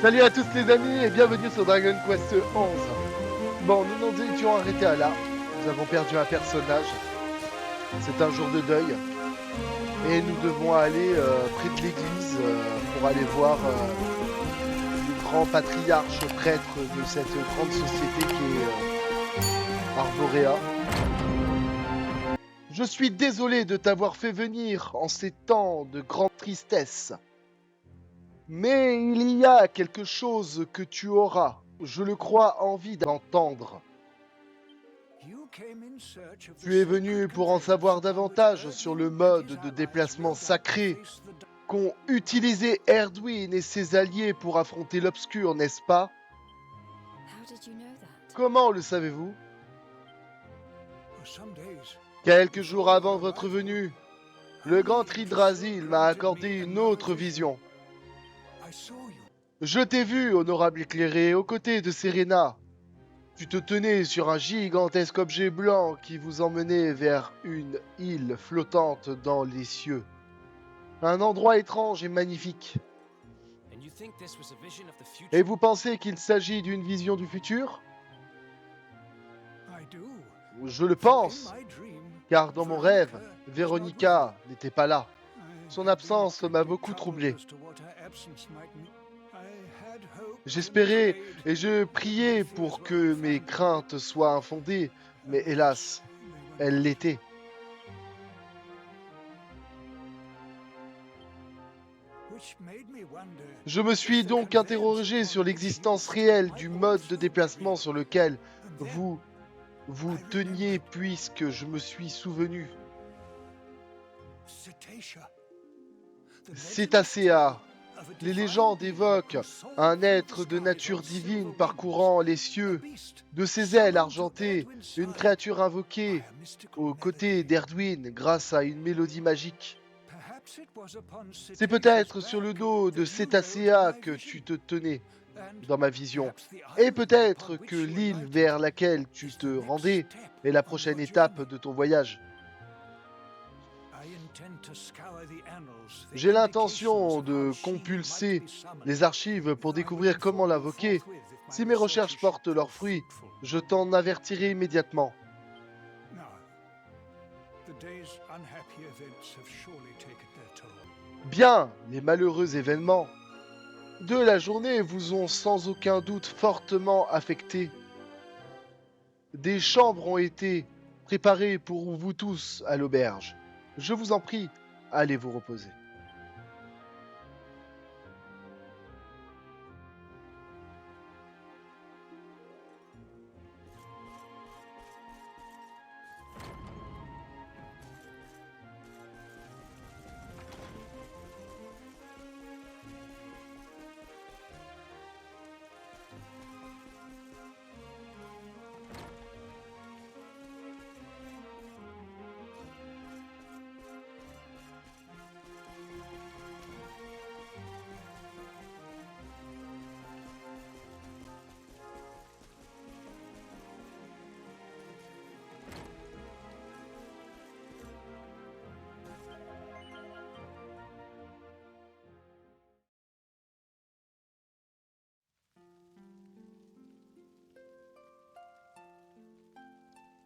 Salut à tous les amis et bienvenue sur Dragon Quest 11. Bon, nous nous étions arrêtés à là. Nous avons perdu un personnage. C'est un jour de deuil. Et nous devons aller près de l'église pour aller voir le grand patriarche prêtre de cette grande société qui est Arborea. Je suis désolé de t'avoir fait venir en ces temps de grande tristesse. Mais il y a quelque chose que tu auras, je le crois, envie d'entendre. Tu es venu pour en savoir davantage sur le mode de déplacement sacré qu'ont utilisé Erdwin et ses alliés pour affronter l'Obscur, n'est-ce pas? Comment le savez-vous? Quelques jours avant votre venue, le grand Tridrasil m'a accordé une autre vision. Je t'ai vu, honorable éclairé, aux côtés de Serena. Tu te tenais sur un gigantesque objet blanc qui vous emmenait vers une île flottante dans les cieux. Un endroit étrange et magnifique. Et vous pensez qu'il s'agit d'une vision du futur? Je le pense, car dans mon rêve, Véronica n'était pas là. Son absence m'a beaucoup troublé. J'espérais et je priais pour que mes craintes soient infondées, mais hélas, elles l'étaient. Je me suis donc interrogé sur l'existence réelle du mode de déplacement sur lequel vous vous teniez, puisque je me suis souvenu. Cétacea. Les légendes évoquent un être de nature divine parcourant les cieux. De ses ailes argentées, une créature invoquée aux côtés d'Erdwin grâce à une mélodie magique. C'est peut-être sur le dos de Cétacea que tu te tenais dans ma vision. Et peut-être que l'île vers laquelle tu te rendais est la prochaine étape de ton voyage. J'ai l'intention de compulser les archives pour découvrir comment l'invoquer. Si mes recherches portent leurs fruits, je t'en avertirai immédiatement. Bien, les malheureux événements de la journée vous ont sans aucun doute fortement affecté. Des chambres ont été préparées pour vous tous à l'auberge. Je vous en prie, allez vous reposer.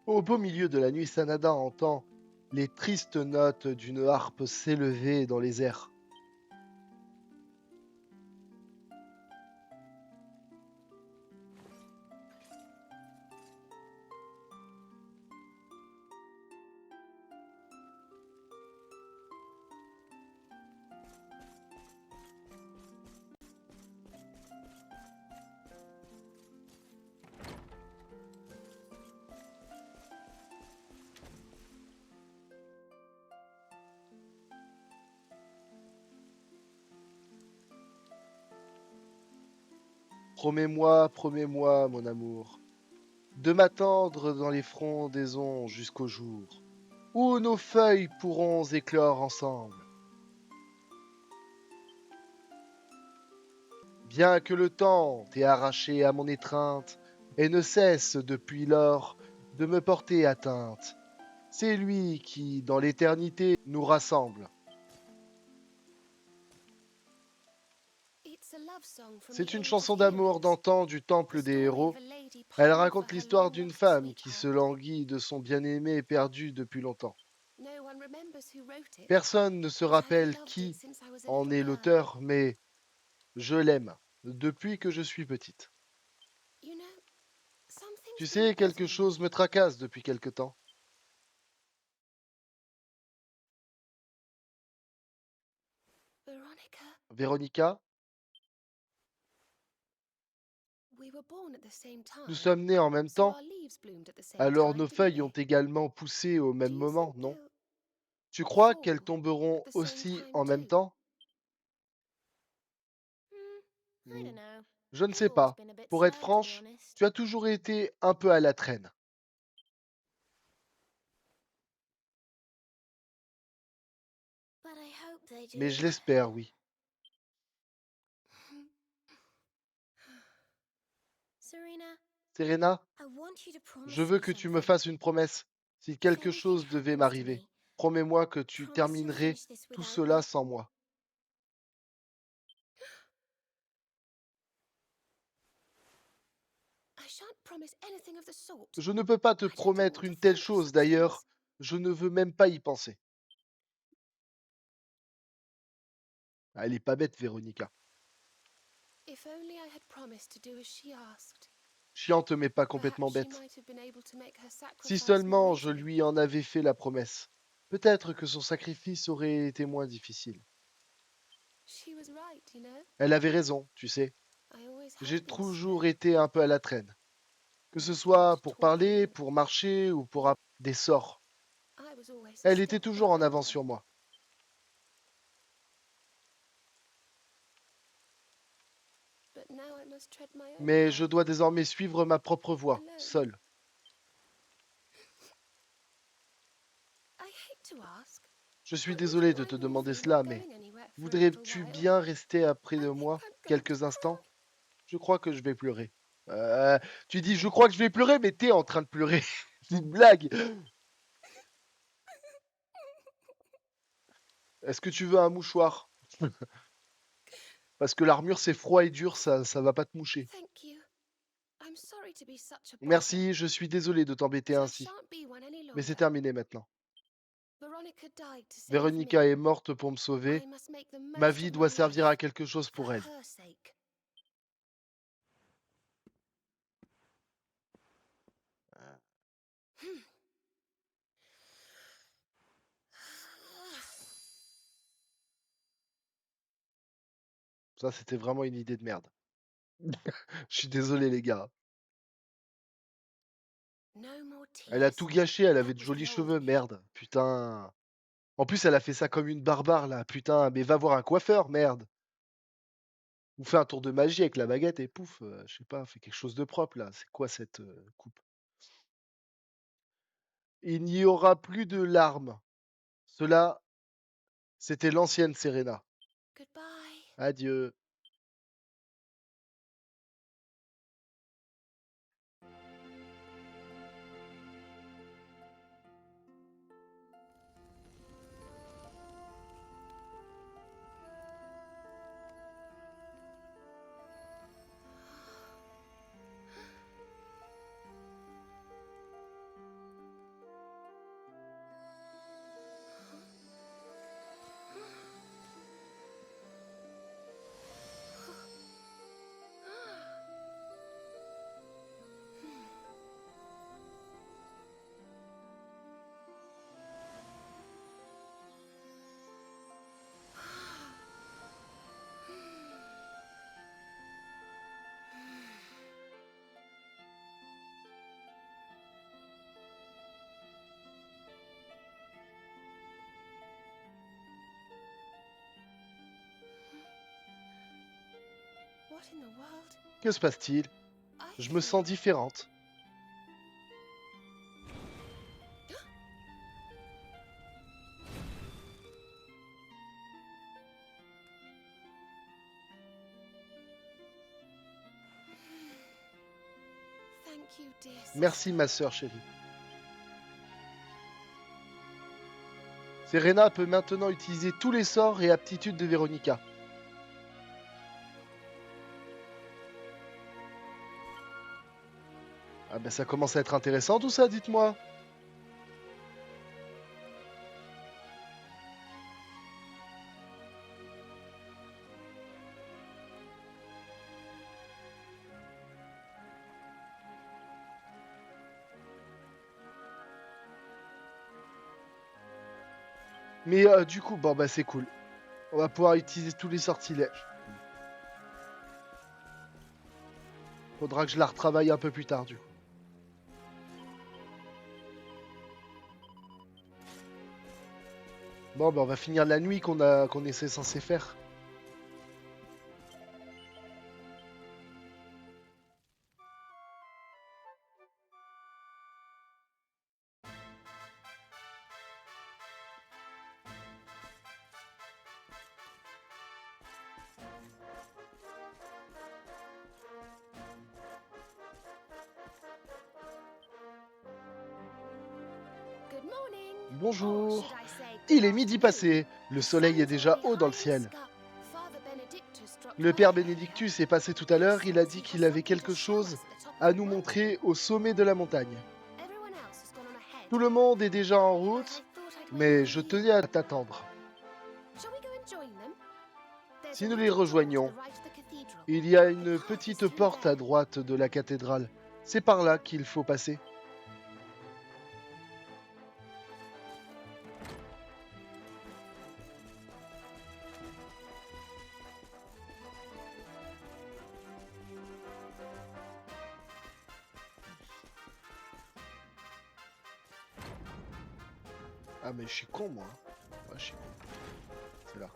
Au beau milieu de la nuit, Sanada entend les tristes notes d'une harpe s'élever dans les airs. Promets-moi, mon amour, de m'attendre dans les frondaisons jusqu'au jour où nos feuilles pourront éclore ensemble. Bien que le temps t'ait arraché à mon étreinte et ne cesse depuis lors de me porter atteinte, c'est lui qui, dans l'éternité, nous rassemble. C'est une chanson d'amour d'antan du temple des héros. Elle raconte l'histoire d'une femme qui se languit de son bien-aimé perdu depuis longtemps. Personne ne se rappelle qui en est l'auteur, mais je l'aime depuis que je suis petite. Tu sais, quelque chose me tracasse depuis quelque temps. Véronica, nous sommes nés en même temps, alors nos feuilles ont également poussé au même moment, non? Tu crois qu'elles tomberont aussi en même temps? Hmm, je ne sais pas. Pour être franche, tu as toujours été un peu à la traîne. Mais je l'espère, oui. Serena, je veux que tu me fasses une promesse. Si quelque chose devait m'arriver, promets-moi que tu terminerais tout cela sans moi. Je ne peux pas te promettre une telle chose, d'ailleurs, je ne veux même pas y penser. Ah, elle est pas bête, Véronica. Chiante mais pas complètement bête. Si seulement je lui en avais fait la promesse, peut-être que son sacrifice aurait été moins difficile. Elle avait raison, tu sais. J'ai toujours été un peu à la traîne. Que ce soit pour parler, pour marcher ou pour des sorts. Elle était toujours en avance sur moi. Mais je dois désormais suivre ma propre voie, seule. Je suis désolé de te demander cela, mais voudrais-tu bien rester après de moi quelques instants? Je crois que je vais pleurer. Euh, Tu dis je crois que je vais pleurer, mais t'es en train de pleurer. C'est une blague. Est-ce que tu veux un mouchoir? Parce que l'armure c'est froid et dur, ça va pas te moucher. Merci, je suis désolé de t'embêter ainsi. Mais c'est terminé maintenant. Véronica est morte pour me sauver. Ma vie doit servir à quelque chose pour elle. Ça, c'était vraiment une idée de merde. Je suis désolé, les gars. Elle a tout gâché, elle avait de jolis cheveux, merde. Putain. En plus, elle a fait ça comme une barbare, là. Putain, mais va voir un coiffeur, merde. Ou fais un tour de magie avec la baguette et pouf, je sais pas, fais quelque chose de propre, là. C'est quoi cette coupe? Il n'y aura plus de larmes. Cela, c'était l'ancienne Serena. Adieu. Que se passe-t-il? Je me sens différente. Merci, ma sœur chérie. Serena peut maintenant utiliser tous les sorts et aptitudes de Véronica. Ah bah ça commence à être intéressant tout ça, dites-moi. Mais du coup, bon bah c'est cool. On va pouvoir utiliser tous les sortilèges. Faudra que je la retravaille un peu plus tard du coup. Bon bah on va finir la nuit qu'on était censé faire. Bonjour. Il est midi passé. Le soleil est déjà haut dans le ciel. Le père Bénédictus est passé tout à l'heure. Il a dit qu'il avait quelque chose à nous montrer au sommet de la montagne. Tout le monde est déjà en route, mais je tenais à t'attendre. Si nous les rejoignons, il y a une petite porte à droite de la cathédrale. C'est par là qu'il faut passer. Ah mais je suis con moi. Ouais, je suis con. C'est là.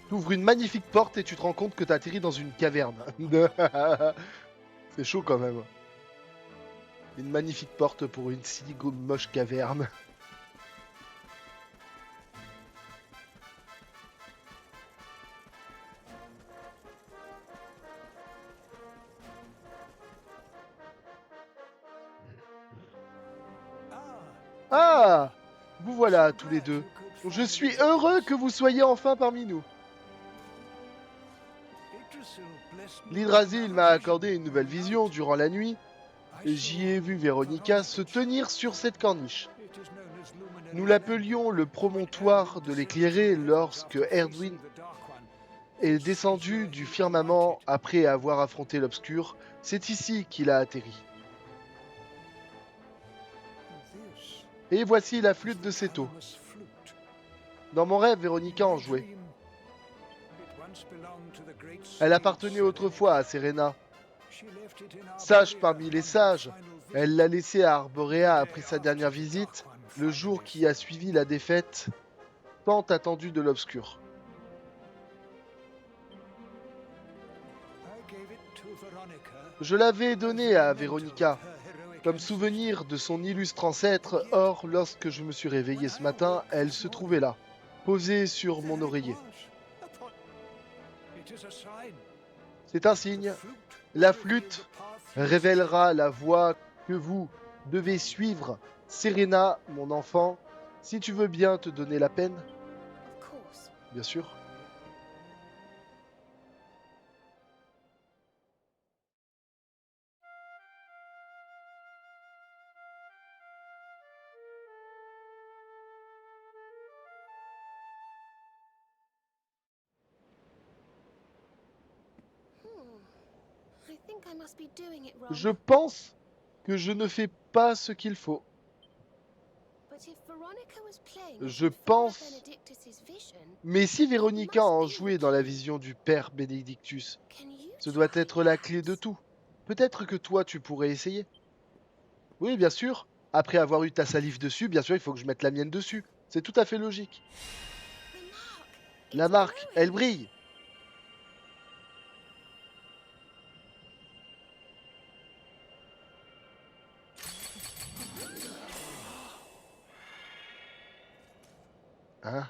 T'ouvres une magnifique porte et tu te rends compte que t'as atterri dans une caverne. C'est chaud quand même. Une magnifique porte pour une si moche caverne. Ah, vous voilà tous les deux. Je suis heureux que vous soyez enfin parmi nous. L'Hydrasil m'a accordé une nouvelle vision durant la nuit. J'y ai vu Véronica se tenir sur cette corniche. Nous l'appelions le promontoire de l'éclairé lorsque Erdwin est descendu du firmament après avoir affronté l'obscur. C'est ici qu'il a atterri. Et voici la flûte de Seto. Dans mon rêve, Véronica en jouait. Elle appartenait autrefois à Serena. Sage parmi les sages, elle l'a laissé à Arborea après sa dernière visite, le jour qui a suivi la défaite tant attendue de l'Obscur. Je l'avais donné à Véronica, comme souvenir de son illustre ancêtre. Or, lorsque je me suis réveillé ce matin, elle se trouvait là, posée sur mon oreiller. C'est un signe. La flûte révélera la voie que vous devez suivre. Serena, mon enfant, si tu veux bien te donner la peine. Bien sûr. Je pense que je ne fais pas ce qu'il faut. Je pense... Mais si Véronica en jouait dans la vision du père Bénédictus, ce doit être la clé de tout. Peut-être que toi, tu pourrais essayer. Oui, bien sûr. Après avoir eu ta salive dessus, bien sûr, il faut que je mette la mienne dessus. C'est tout à fait logique. La marque, elle brille. Hein?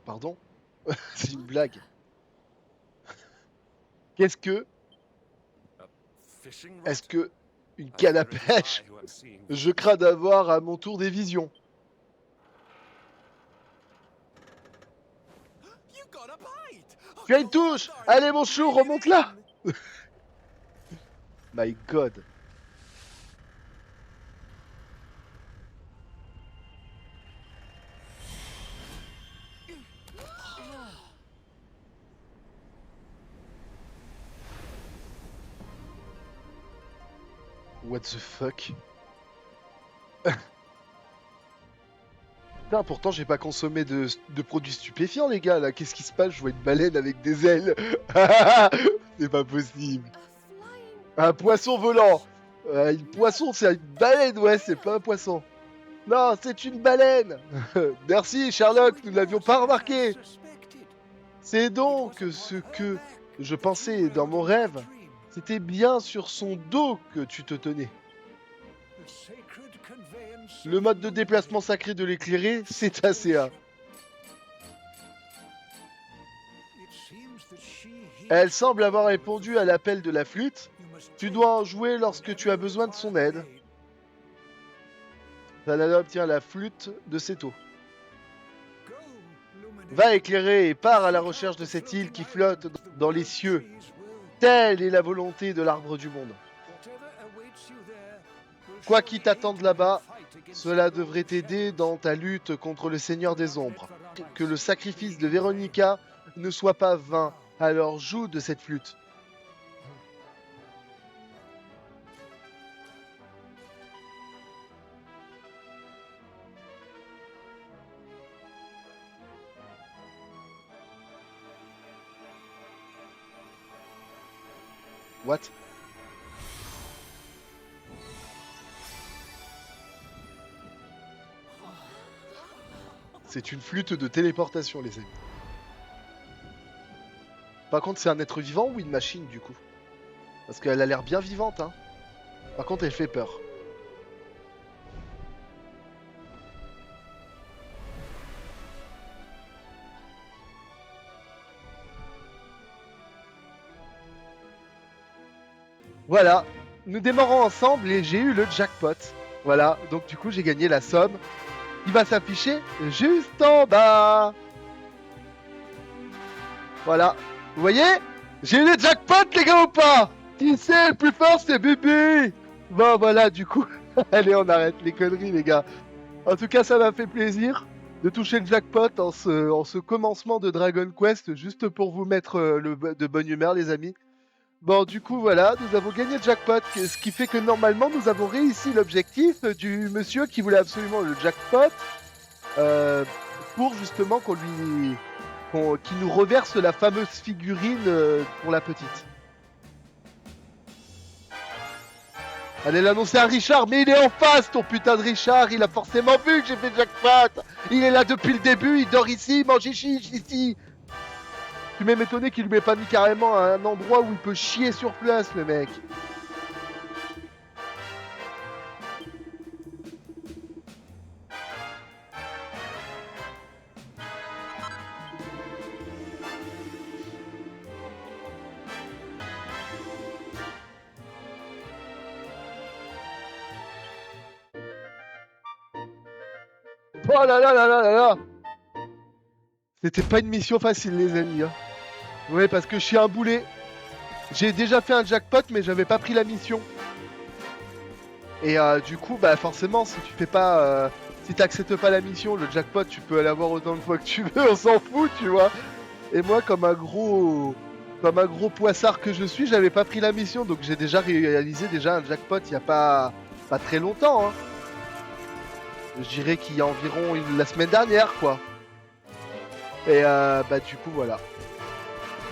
Pardon? C'est une blague. Qu'est-ce que... Est-ce que... Une canne à pêche. Je crains d'avoir à mon tour des visions. Tu as une touche. Allez mon chou, remonte là. My god. What the fuck. Putain, pourtant j'ai pas consommé de produits stupéfiants les gars là. Qu'est-ce qui se passe? Je vois une baleine avec des ailes. C'est pas possible. Un poisson volant. Un poisson c'est une baleine, ouais, c'est pas un poisson. Non, c'est une baleine. Merci Sherlock, nous ne l'avions pas remarqué. C'est donc ce que je pensais dans mon rêve. C'était bien sur son dos que tu te tenais. Le mode de déplacement sacré de l'éclairé, c'est ACA. Elle semble avoir répondu à l'appel de la flûte. Tu dois en jouer lorsque tu as besoin de son aide. Zanana obtient la flûte de Seto. Va éclairer et pars à la recherche de cette île qui flotte dans les cieux. Telle est la volonté de l'arbre du monde. Quoi qu'il t'attende là-bas, cela devrait t'aider dans ta lutte contre le Seigneur des Ombres. Que le sacrifice de Véronica ne soit pas vain, alors joue de cette flûte. What? C'est une flûte de téléportation, les amis. Par contre, c'est un être vivant ou une machine, du coup? Parce qu'elle a l'air bien vivante, hein. Par contre, elle fait peur. Voilà, nous démarrons ensemble et j'ai eu le jackpot. Voilà, donc du coup, j'ai gagné la somme. Il va s'afficher juste en bas. Voilà. Vous voyez? J'ai eu le jackpot, les gars, ou pas? Qui c'est le plus fort? C'est Bibi. Bon, voilà, du coup. Allez, on arrête les conneries, les gars. En tout cas, ça m'a fait plaisir de toucher le jackpot en ce commencement de Dragon Quest, juste pour vous mettre de bonne humeur, les amis. Bon, du coup, voilà, nous avons gagné le jackpot, ce qui fait que normalement, nous avons réussi l'objectif du monsieur qui voulait absolument le jackpot pour justement qu'il nous reverse la fameuse figurine pour la petite. Allez l'annoncer à Richard, mais il est en face, ton putain de Richard, il a forcément vu que j'ai fait le jackpot. Il est là depuis le début, il dort ici, il mange ici. Tu m'es étonné qu'il lui ait pas mis carrément à un endroit où il peut chier sur place, le mec. Oh là là là là là là. C'était pas une mission facile, les amis. Hein. Ouais, parce que je suis un boulet. J'ai déjà fait un jackpot, mais j'avais pas pris la mission. Et du coup, bah forcément, si tu fais pas, si t'acceptes pas la mission, le jackpot, tu peux l'avoir autant de fois que tu veux, on s'en fout, tu vois. Et moi, comme un gros poissard que je suis, j'avais pas pris la mission, donc j'ai déjà réalisé un jackpot il y a pas très longtemps. Hein. Je dirais qu'il y a environ la semaine dernière, quoi. Et bah du coup, voilà.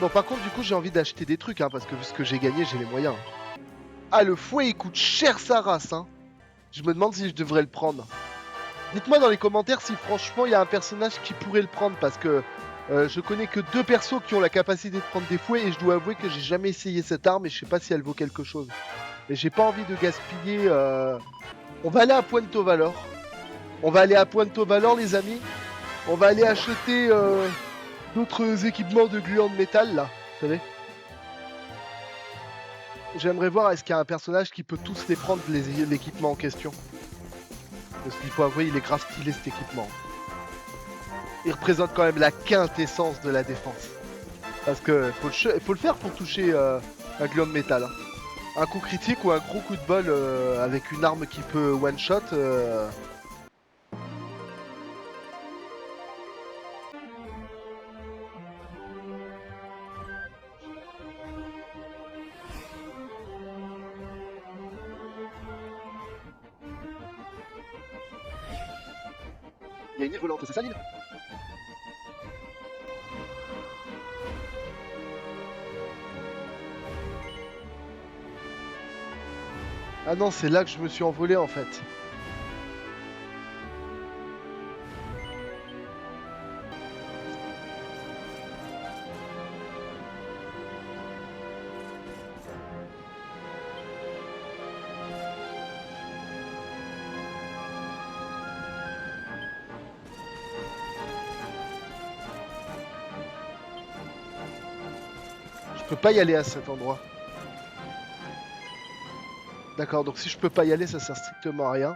Bon, par contre, du coup, j'ai envie d'acheter des trucs, hein, parce que vu ce que j'ai gagné, j'ai les moyens. Ah, le fouet, il coûte cher sa race, hein. Je me demande si je devrais le prendre. Dites-moi dans les commentaires si franchement, il y a un personnage qui pourrait le prendre, parce que je connais que 2 persos qui ont la capacité de prendre des fouets, et je dois avouer que j'ai jamais essayé cette arme, et je sais pas si elle vaut quelque chose. Et j'ai pas envie de gaspiller... On va aller à Puerto Valor. On va aller à Puerto Valor, les amis. On va aller acheter d'autres équipements de gluants de métal, là. Vous savez. J'aimerais voir est-ce qu'il y a un personnage qui peut tous les prendre l'équipement en question. Parce qu'il faut avouer, il est grave stylé cet équipement. Il représente quand même la quintessence de la défense. Parce que faut le faire pour toucher un gland de métal. Hein. Un coup critique ou un gros coup de bol avec une arme qui peut one-shot. Il y a une île volante, c'est ça l'île? Ah non, c'est là que je me suis envolé en fait. Je peux pas y aller à cet endroit. D'accord, donc si je peux pas y aller, ça sert strictement à rien.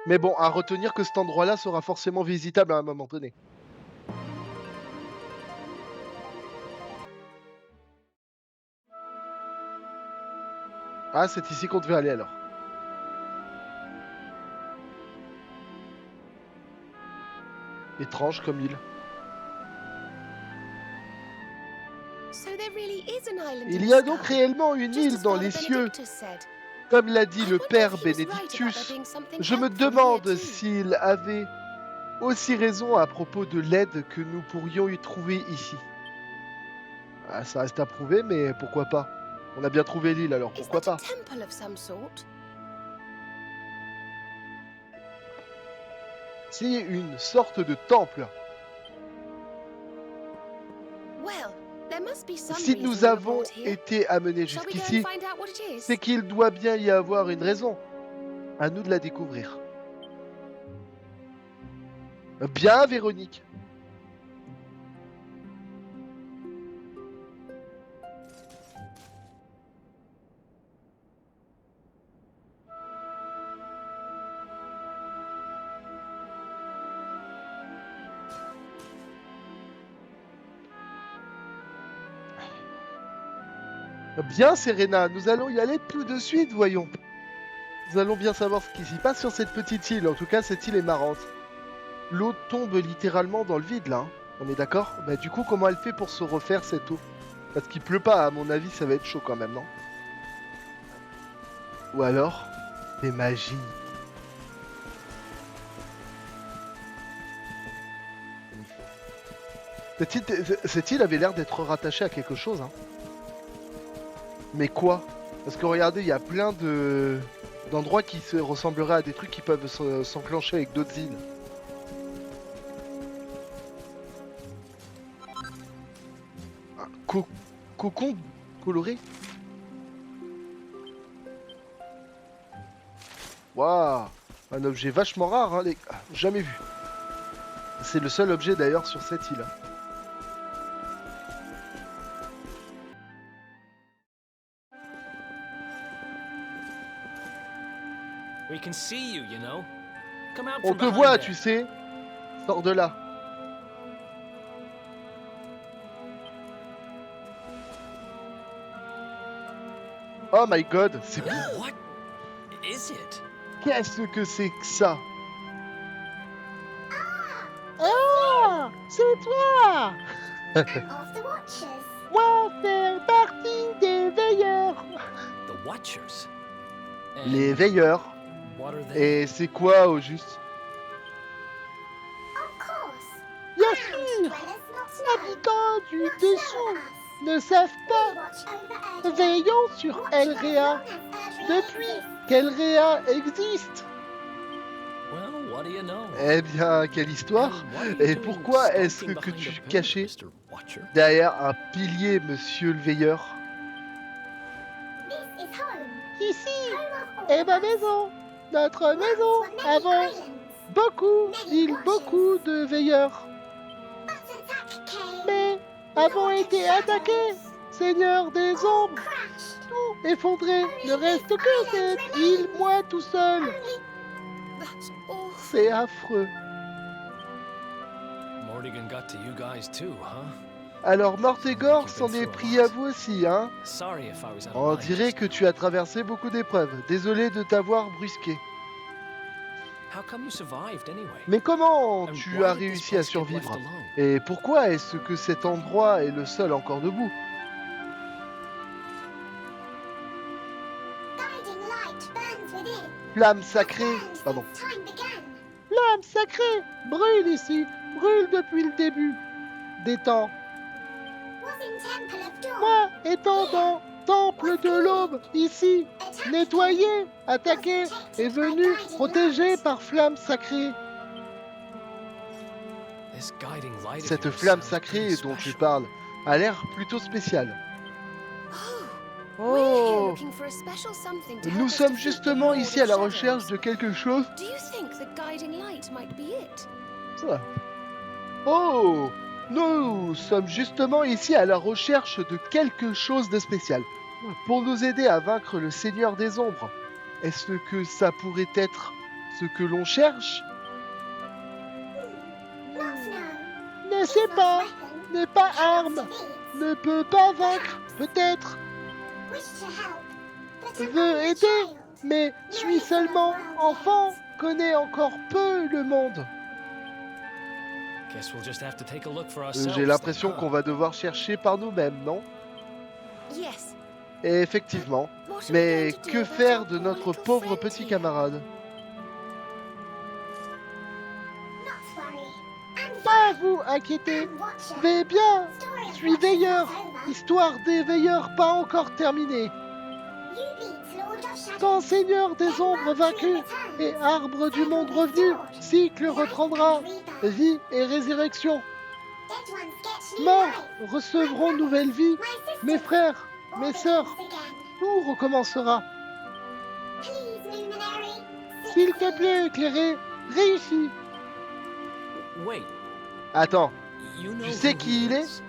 Mais bon, à retenir que cet endroit-là sera forcément visitable à un moment donné. Ah, c'est ici qu'on devait aller alors. Étrange comme île. Il y a donc réellement une île dans les cieux. Comme l'a dit le père Benedictus, je me demande s'il avait aussi raison à propos de l'aide que nous pourrions y trouver ici. Ah, ça reste à prouver, mais pourquoi pas? On a bien trouvé l'île, alors pourquoi pas? C'est une sorte de temple. Si nous avons été amenés jusqu'ici, c'est qu'il doit bien y avoir une raison. À nous de la découvrir. Bien, Véronique. Bien, Serena, nous allons y aller tout de suite, voyons. Nous allons bien savoir ce qui s'y passe sur cette petite île. En tout cas, cette île est marrante. L'eau tombe littéralement dans le vide, là. Hein. On est d'accord? Bah du coup, comment elle fait pour se refaire, cette eau? Parce qu'il pleut pas, à mon avis, ça va être chaud quand même, non? Ou alors, c'est magie. Cette île avait l'air d'être rattachée à quelque chose, hein. Mais quoi? Parce que regardez, il y a plein d'endroits qui se ressembleraient à des trucs qui peuvent s'enclencher avec d'autres îles. Un cocon coloré? Waouh! Un objet vachement rare, hein, jamais vu. C'est le seul objet d'ailleurs sur cette île. On te voit, tu sais. Sors de là. Oh my god, c'est quoi? Qu'est-ce que c'est que ça? Oh, c'est toi. Moi, c'est partie des veilleurs. Les veilleurs. Et c'est quoi au juste? Bien sûr, les habitants du dessous ne savent pas. Veillons sur Elrea depuis qu'Elrea existe. Eh bien, quelle histoire! Et pourquoi est-ce que tu cachais derrière un pilier, monsieur le veilleur? Ici est ma maison. Notre maison avant beaucoup de veilleurs. Mais avons été attaqués, Seigneur des ombres. Tout effondré, ne reste que cette île, moi tout seul. That's awful. C'est affreux. Morrigan got to you guys too, huh? Alors Mortégor s'en est pris à vous aussi, hein? Sorry if I was out of On line dirait just que tu as traversé beaucoup d'épreuves. Désolé de t'avoir brusqué. How come you survived anyway? Mais comment And tu why as did this réussi à place get left survivre? alone? Et pourquoi est-ce que cet endroit est le seul encore debout? Flamme sacrée, pardon. Flamme sacrée, brûle ici, brûle depuis le début des temps. Moi, étant dans Temple de l'Aube, ici, nettoyé, attaqué et venu protégé par flamme sacrée. This guiding light of Cette yours flamme sounds sacrée pretty dont tu special. parles a l'air plutôt spéciale. We're here Oh, looking for a special something to help nous us sommes defeat the justement Lord ici of à la Shadows. recherche de quelque chose. Do you think the guiding light might be it? Ça. Oh, nous sommes justement ici à la recherche de quelque chose de spécial pour nous aider à vaincre le Seigneur des Ombres. Est-ce que ça pourrait être ce que l'on cherche? Ne sais pas, n'est pas arme, ne peut pas vaincre, peut-être, veut aider, mais suis seulement enfant, connaît encore peu le monde. Guess we'll just have to take a look for ourselves. J'ai l'impression then, qu'on huh? va devoir chercher par nous-mêmes, non? Yes. Et effectivement. What are we Mais going to do que about faire our de poor notre little pauvre friend petit here? camarade? Pas vous inquiéter, vais bien, suis veilleur, histoire des veilleurs pas encore terminée. Quand Seigneur des ombres vaincu et arbre du monde revenu, cycle reprendra, vie et résurrection. Morts recevront nouvelle vie, mes frères, mes sœurs, tout recommencera. S'il te plaît, éclairé, réussis. Wait, Attends, you know tu sais who qui he il est? is?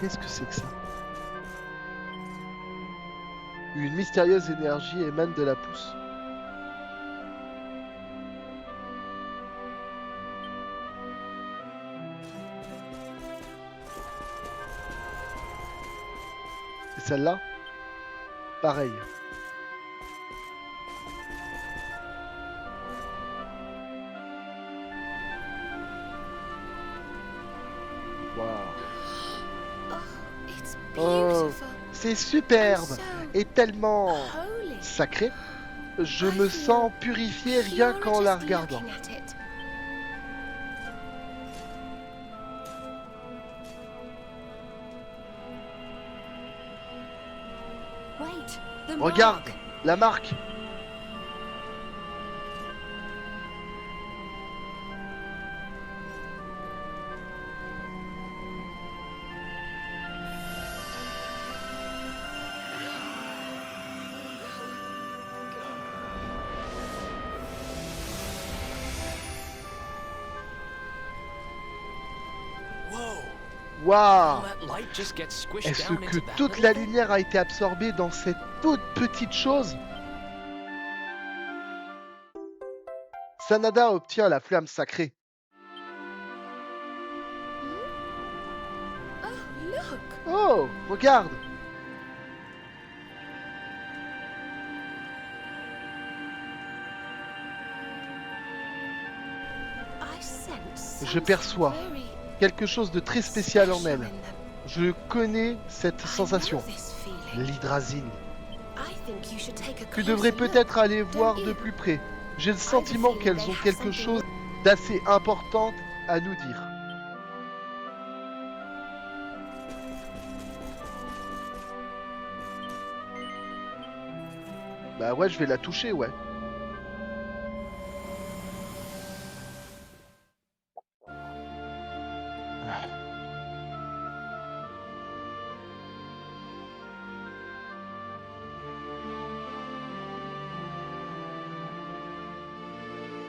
Qu'est-ce que c'est que ça? Une mystérieuse énergie émane de la pousse. Et celle-là? Pareil. Waouh. It's Oh, beautiful. c'est superbe So et tellement holy. sacré. Je me sens purifié rien Pure qu'en la just regardant. looking at it. Wait, the Regarde, mark. la marque. Whoa! Waouh! All that light just gets squished Est-ce down que into that toute little la thing? lumière a été absorbée dans cette toute petite chose? Sanada obtient la flamme sacrée. Oh, look. Oh, regarde! I sense Je something perçois very quelque chose de très spécial en special elle. in them. Je connais cette I sensation. know this feeling. L'hydrazine. I think you should take a Tu closer devrais look. peut-être aller voir Don't de you? plus près. J'ai le sentiment feeling qu'elles they ont have quelque something chose d'assez important à nous dire. Bah ouais, je vais la toucher, ouais.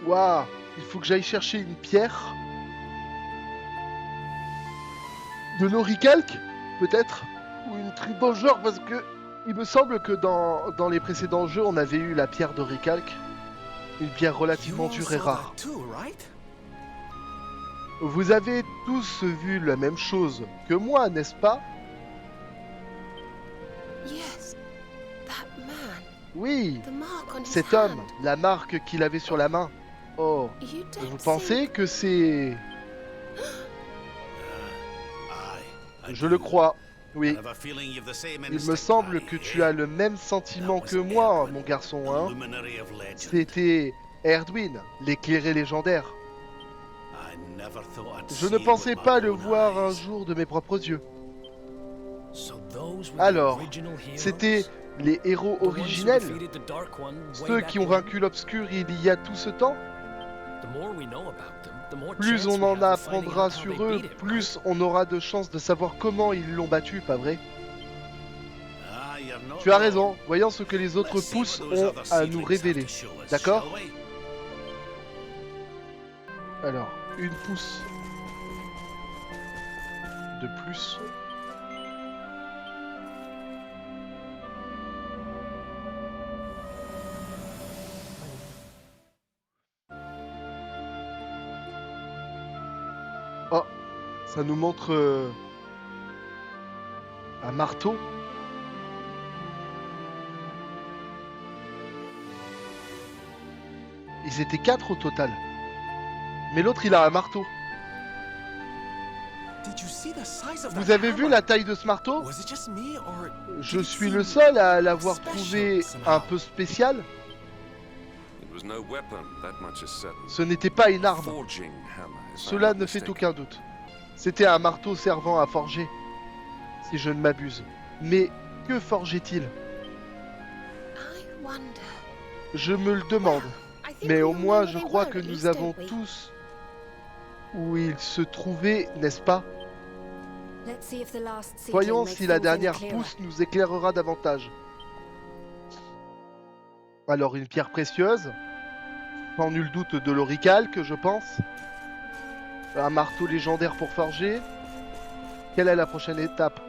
Waouh, il faut que j'aille chercher une pierre. De l'oricalque, peut-être. Ou une truc dans le genre, parce que il me semble que dans les précédents jeux, on avait eu la pierre d'oricalque. Une pierre relativement dure et rare. Vous avez tous vu la même chose que moi, n'est-ce pas? Yes, that man. Oui, The mark on his cet homme, hand. la marque qu'il avait sur la main. Oh, You don't vous pensez think- que c'est... Je le crois, oui. Il me semble que tu as le même sentiment que moi, mon garçon, hein. C'était Erdwin, l'éclairé légendaire. Je ne pensais pas le voir un jour de mes propres yeux. Alors, c'était les héros originels, ceux qui ont vaincu l'obscur il y a tout ce temps. Plus on en apprendra sur eux, plus on aura de chances de savoir comment ils l'ont battu, pas vrai? Tu as raison, voyons ce que les autres pousses ont à nous révéler. D'accord? Alors, une pousse de plus. Oh, ça nous montre un marteau. Ils étaient 4 au total. Mais l'autre, il a un marteau. Vous avez vu la taille de ce marteau? Je suis le seul à l'avoir trouvé un peu spécial. Ce n'était pas une arme. Cela ne fait aucun doute. C'était un marteau servant à forger, si je ne m'abuse. Mais que forgeait-il? I wonder. Je me le demande. I think Mais we au all moins, know je where they crois were, que at nous least, avons don't we? tous où il se trouvait, n'est-ce pas? Voyons si la dernière pousse nous éclairera davantage. Alors, une pierre précieuse, sans nul doute de l'oricalque, je pense. Un marteau légendaire pour forger. Quelle est la prochaine étape?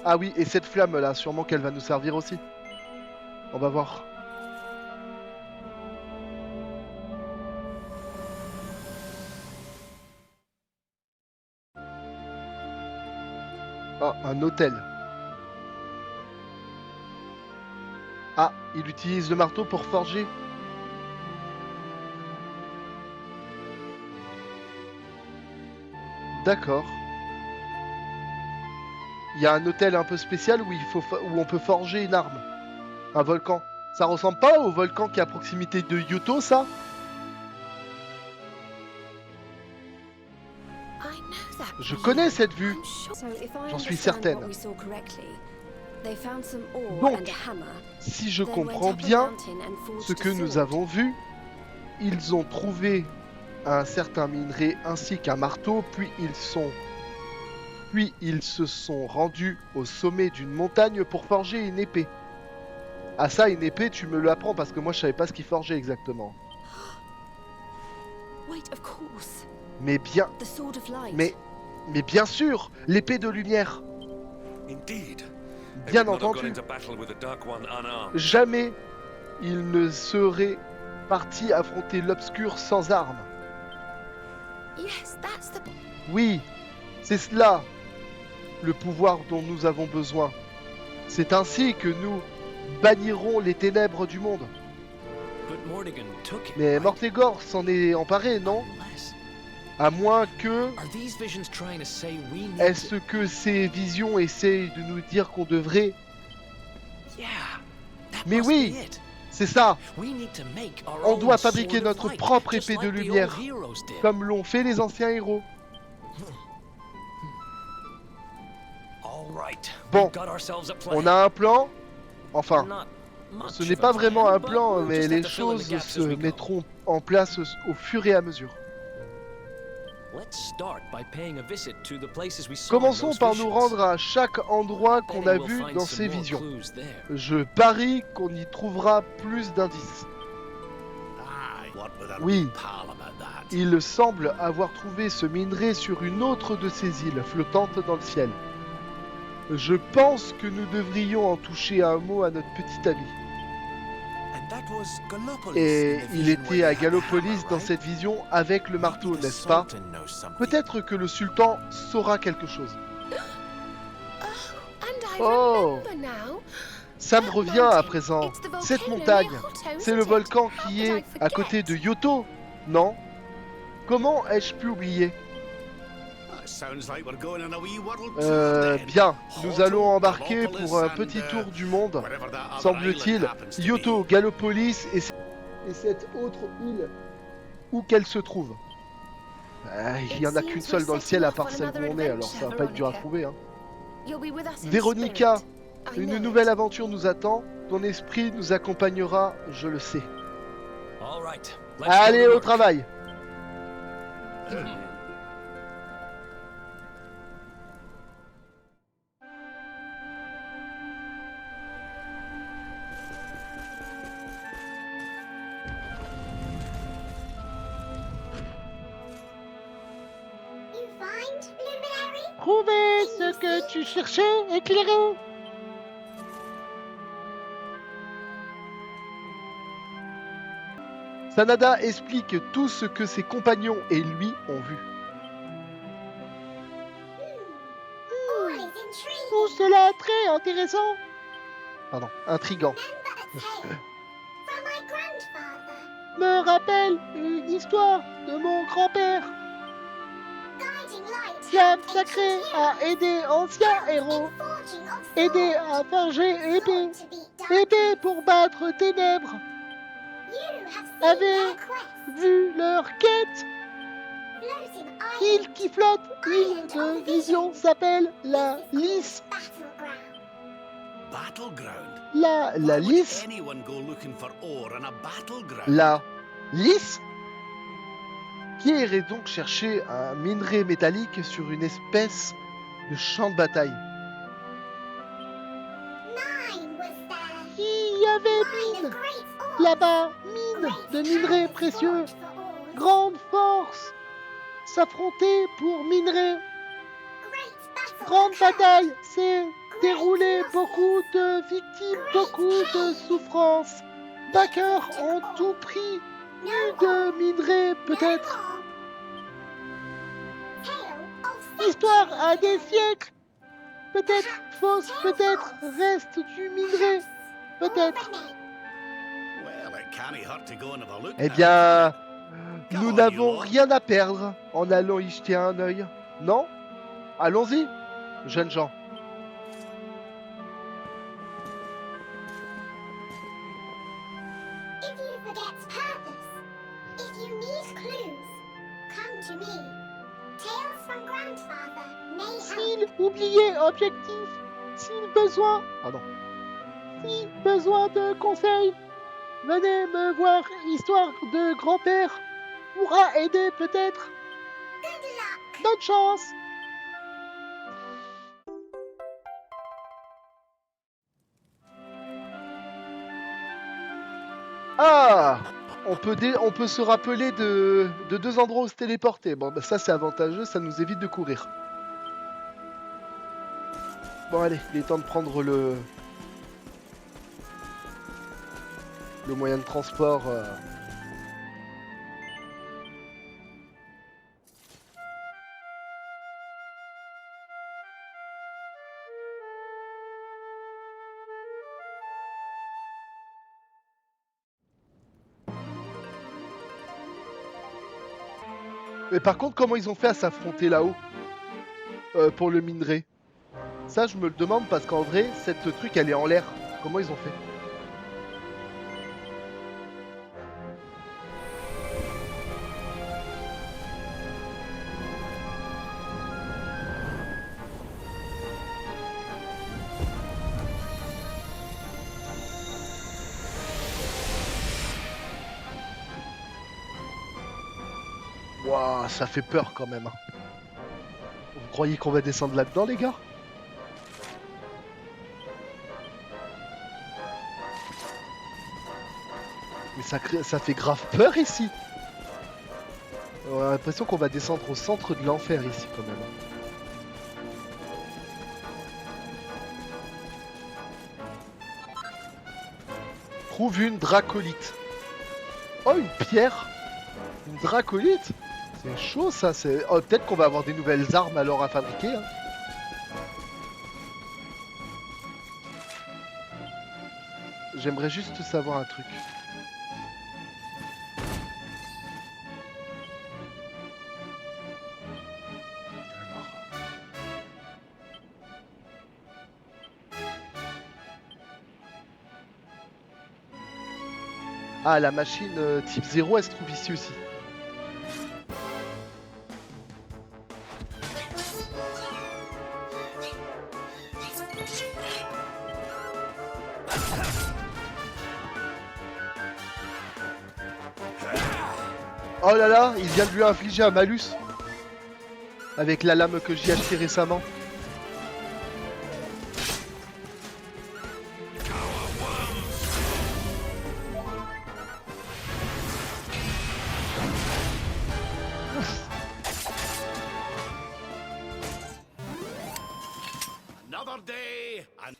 Ah oui, et cette flamme là, sûrement qu'elle va nous servir aussi. On va voir. Oh, un hôtel. Ah, il utilise le marteau pour forger. D'accord. Il y a un hôtel un peu spécial où où on peut forger une arme. Un volcan. Ça ressemble pas au volcan qui est à proximité de Yoto, ça? I know that Je view. connais cette vue. I'm sure- J'en suis certaine. Donc, si je comprends bien ce que nous avons vu, ils ont trouvé un certain minerai ainsi qu'un marteau, puis ils se sont rendus au sommet d'une montagne pour forger une épée. Ah ça, une épée, tu me l'apprends parce que moi je savais pas ce qu'ils forgeaient exactement. Wait, of course. Mais bien, The sword of light. mais bien sûr, l'épée de lumière. Bien entendu. Jamais il ne serait parti affronter l'obscur sans armes. Yes, that's the. Oui, c'est cela, le pouvoir dont nous avons besoin. C'est ainsi que nous bannirons les ténèbres du monde. Mais Mortégor s'en est emparé, non? À moins que... Est-ce que ces visions essayent de nous dire qu'on devrait... Mais oui, c'est ça. On doit fabriquer notre propre épée de lumière, comme l'ont fait les anciens héros. Bon, on a un plan. Enfin, ce n'est pas vraiment un plan, mais les choses se mettront en place au fur et à mesure. Commençons par nous rendre à chaque endroit qu'on a vu dans ces visions. Je parie qu'on y trouvera plus d'indices. Oui, il semble avoir trouvé ce minerai sur une autre de ces îles flottantes dans le ciel. Je pense que nous devrions en toucher un mot à notre petit ami. Et il était à Gallopolis dans cette vision avec le marteau, n'est-ce pas? Peut-être que le sultan saura quelque chose. And I Oh. remember now. Ça me revient à présent. Cette montagne, c'est le volcan qui est à côté de Yoto, non? Comment ai-je pu oublier? Bien, nous allons embarquer pour un petit tour du monde, semble-t-il. Yoto, Gallopolis et cette autre île, où qu'elle se trouve. Il n'y en a qu'une seule dans le ciel à part celle où on est, alors ça va pas être dur à trouver. Hein. Véronica, une nouvelle aventure nous attend. Ton esprit nous accompagnera, je le sais. All right. Allez au travail. Trouver ce que tu cherchais, éclairé. Sanada explique tout ce que ses compagnons et lui ont vu. Tout cela très intéressant. Pardon, intriguant. Me rappelle une histoire de mon grand-père. Flamme sacrée a aidé anciens héros. Aider à forger épée. Épée pour battre ténèbres. Avez vu leur quête? Île qui flotte, île de vision s'appelle la Lys. La Lys? La Lys? Qui irait donc chercher un minerai métallique sur une espèce de champ de bataille? Il y avait mine là-bas, mine de minerais précieux. Grande force s'affronter pour minerai. Grande bataille s'est déroulée, beaucoup de victimes, beaucoup de souffrances. Backers ont tout pris. De minerai peut-être. Histoire à des siècles. Peut-être fausse, peut-être reste du minerai. Peut-être. Eh bien, nous n'avons rien à perdre en allant y jeter un œil. Non? Allons-y, jeunes gens. S'il oubliait objectif, s'il besoin... Pardon. Si besoin de conseils, venez me voir, histoire de grand-père. Pourra aider peut-être. Bonne chance. Ah, on peut se rappeler de deux endroits où se téléporter. Bon, bah ça c'est avantageux, ça nous évite de courir. Bon allez, il est temps de prendre le moyen de transport. Mais par contre, comment ils ont fait à s'affronter là-haut pour le minerai? Ça, je me le demande parce qu'en vrai, cette truc, elle est en l'air. Comment ils ont fait? Waouh, ça fait peur quand même. Vous croyez qu'on va descendre là-dedans, les gars? Mais ça fait grave peur ici. On a l'impression qu'on va descendre au centre de l'enfer ici quand même. Trouve une dracolite. Oh, une pierre. Une dracolite. C'est chaud ça. Oh, peut-être qu'on va avoir des nouvelles armes alors à fabriquer. Hein. J'aimerais juste savoir un truc. Ah, la machine type 0, elle se trouve ici aussi. Oh là là, il vient de lui infliger un malus. Avec la lame que j'ai achetée récemment. Another day and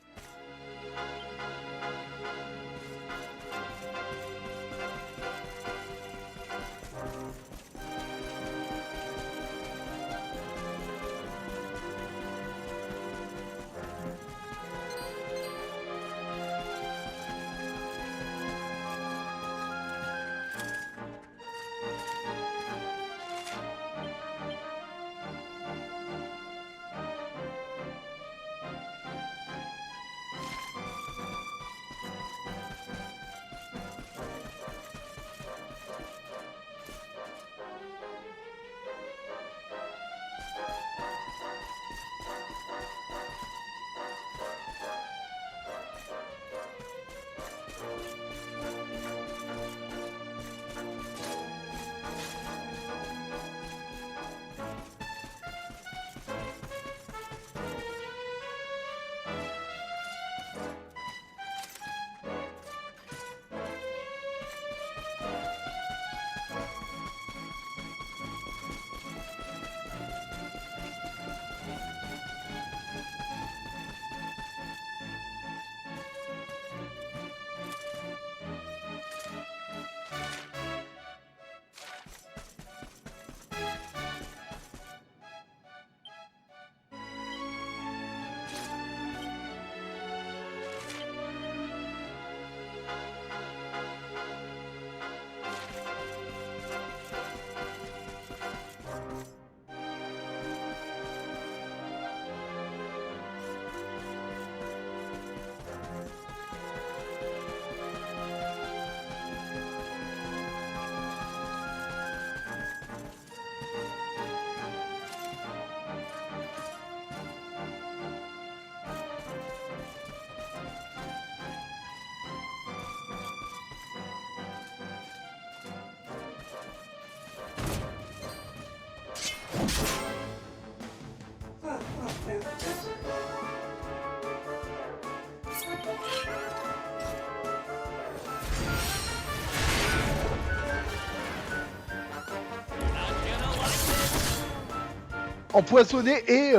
empoisonné et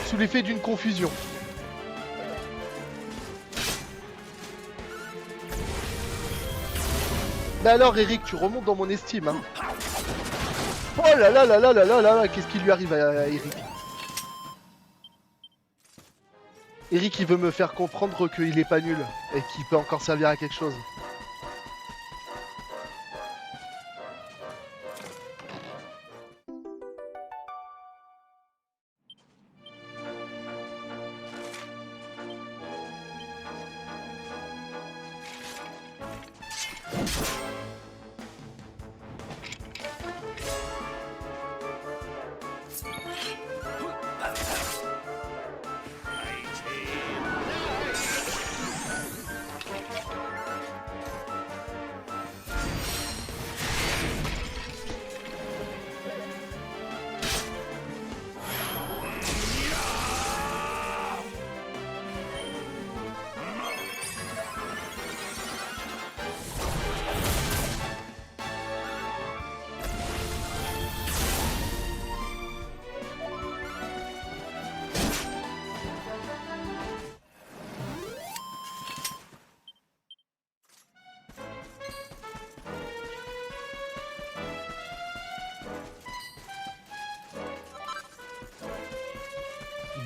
sous l'effet d'une confusion. Mais alors Eric, tu remontes dans mon estime. Hein. Oh là là là là là là là, qu'est-ce qui lui arrive à Eric? Eric, il veut me faire comprendre qu'il est pas nul et qu'il peut encore servir à quelque chose.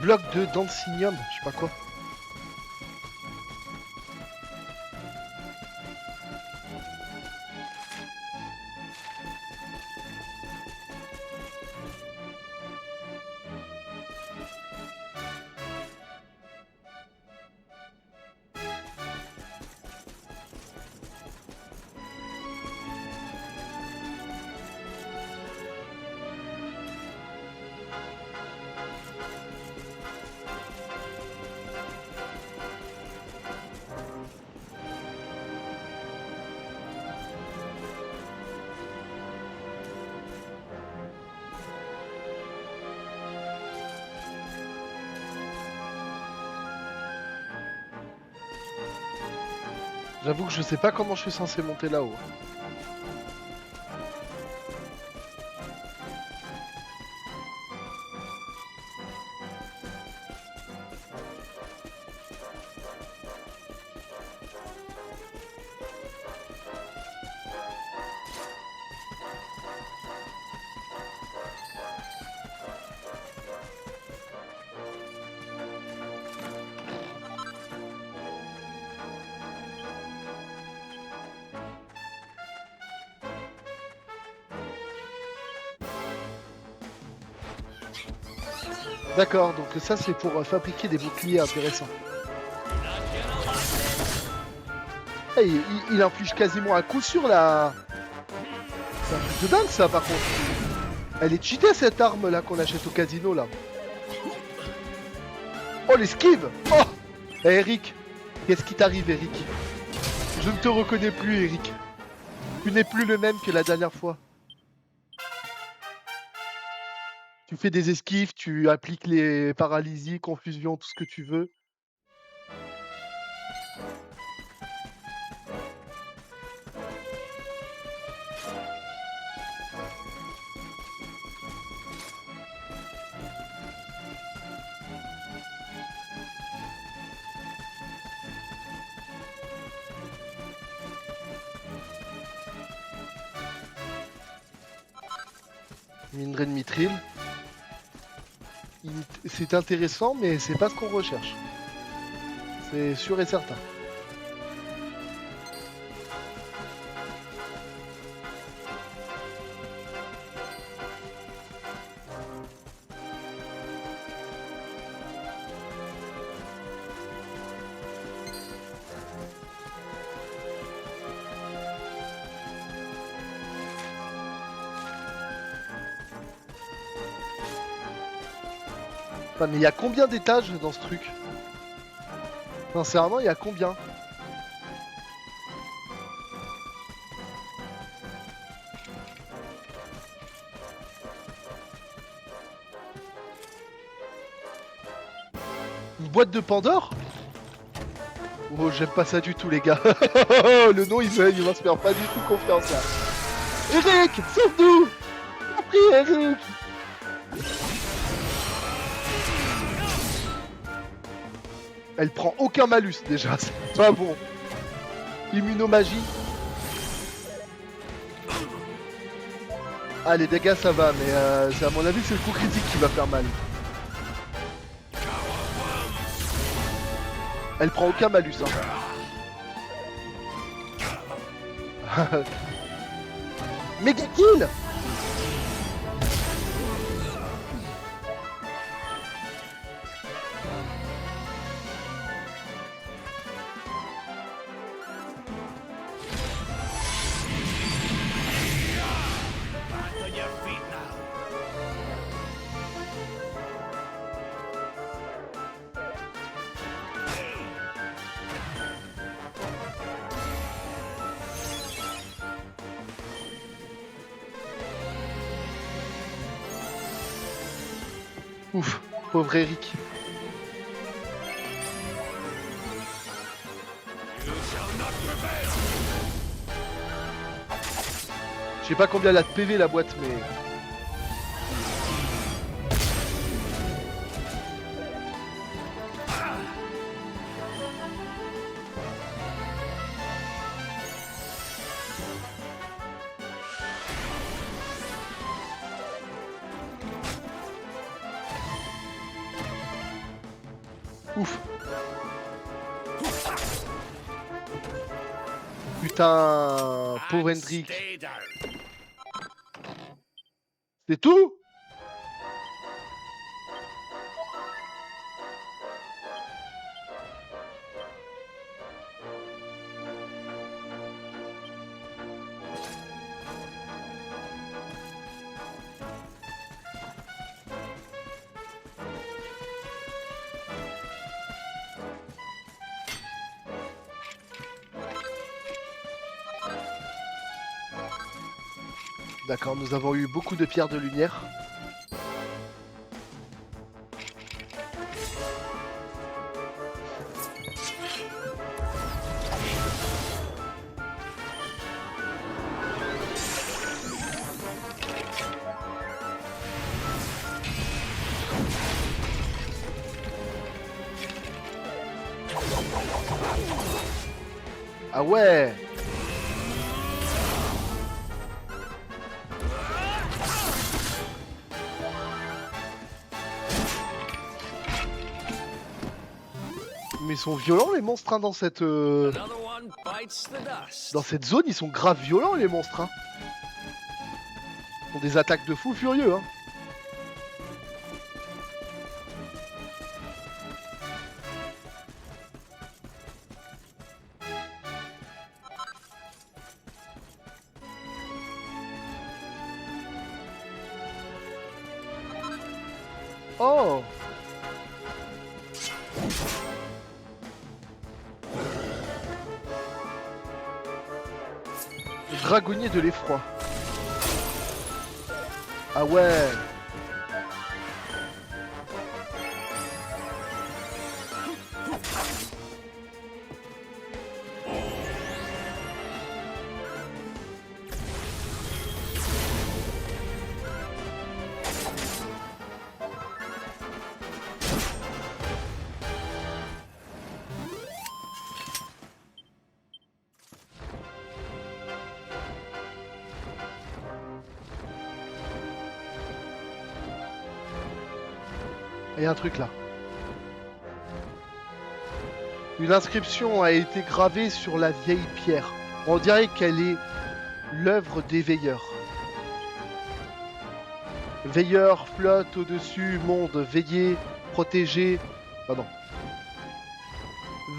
Bloc de Dancinium, je sais pas quoi. J'avoue que je sais pas comment je suis censé monter là-haut. D'accord, donc ça c'est pour fabriquer des boucliers intéressants. Ah, il inflige quasiment à coup sûr la... C'est un truc de dingue ça par contre. Elle est cheatée cette arme là qu'on achète au casino là. Oh l'esquive. Oh Eh, Eric, qu'est-ce qui t'arrive Eric? Je ne te reconnais plus Eric. Tu n'es plus le même que la dernière fois. Tu fais des esquives, tu appliques les paralysies, confusion, tout ce que tu veux. Minerai de mithril. C'est intéressant, mais c'est pas ce qu'on recherche. C'est sûr et certain. Enfin, mais il y a combien d'étages dans ce truc? Sincèrement, il y a combien? Une boîte de Pandore? Oh, j'aime pas ça du tout, les gars. Le nom, il va se faire pas du tout confiance là. Eric, sauve-nous! T'en prie, Eric! Elle prend aucun malus déjà, c'est pas bon. Immunomagie. Ah, les dégâts ça va, mais à mon avis c'est le coup critique qui va faire mal. Elle prend aucun malus. Hein. Méga kill. On your feet now. Ouf, pauvre Eric. You shall not prevail. Je sais pas combien elle a de PV la boîte, mais... Ouf. Putain, pauvre And Hendrik. stay down. C'est tout? D'accord, nous avons eu beaucoup de pierres de lumière. Ah ouais! Mais ils sont violents les monstres hein, Another one bites the dust. dans cette zone, ils sont grave violents les monstres hein. Ils ont des attaques de fous furieux hein. Oh! Le dragonnier de l'effroi. Ah ouais! Il y a un truc là. Une inscription a été gravée sur la vieille pierre. On dirait qu'elle est l'œuvre des veilleurs. Veilleurs flotte au-dessus, monde, veiller, protéger. Pardon.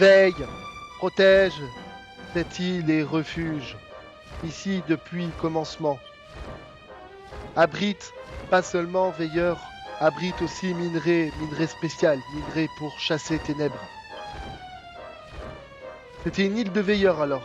Veille, protège cette île et refuge. Ici depuis commencement. Abrite, pas seulement veilleur, abrite aussi minerai spécial, minerai pour chasser ténèbres. C'était une île de veilleurs alors.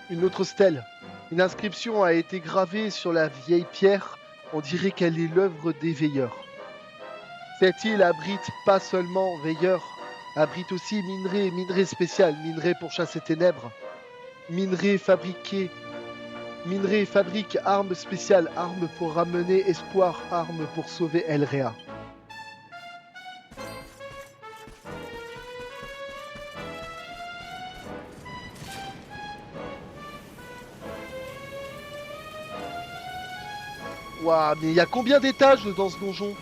Une autre stèle. Une inscription a été gravée sur la vieille pierre. On dirait qu'elle est l'œuvre des veilleurs. Cette île abrite pas seulement veilleurs, abrite aussi minerai spécial, minerai pour chasser ténèbres, minerai fabriqué, minerai fabrique armes spéciales, armes pour ramener espoir, armes pour sauver Elrea. Waouh, mais il y a combien d'étages dans ce donjon?